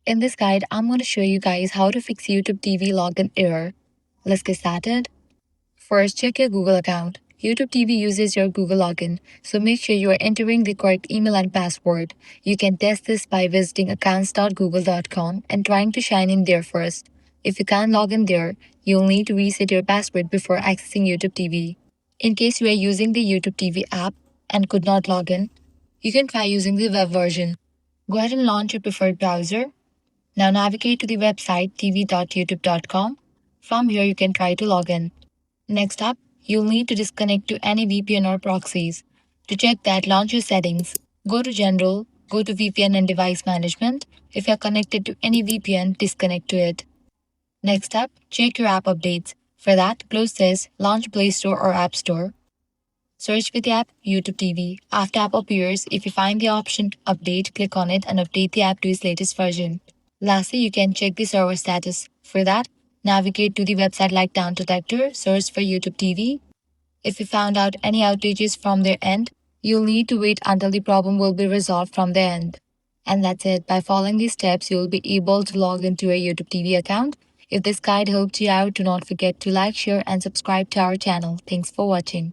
In this guide, I'm going to show you guys how to fix YouTube TV login error. Let's get started. First, check your Google account. YouTube TV uses your Google login, so make sure you are entering the correct email and password. You can test this by visiting accounts.google.com and trying to sign in there first. If you can't log in there, you'll need to reset your password before accessing YouTube TV. In case you are using the YouTube TV app and could not log in, you can try using the web version. Go ahead and launch your preferred browser. Now navigate to the website tv.youtube.com. From here, you can try to log in. Next up, you'll need to disconnect to any VPN or proxies. To check that, launch your settings. Go to General, go to VPN and Device Management. If you're connected to any VPN, disconnect to it. Next up, check your app updates. For that, close this, launch Play Store or App Store. Search for the app YouTube TV. After app appears, if you find the option Update, click on it and update the app to its latest version. Lastly, you can check the server status. For that, navigate to the website like Down Detector, search for YouTube TV. If you found out any outages from their end, you'll need to wait until the problem will be resolved from their end. And that's it. By following these steps, you'll be able to log into a YouTube TV account. If this guide helped you out, do not forget to like, share, and subscribe to our channel. Thanks for watching.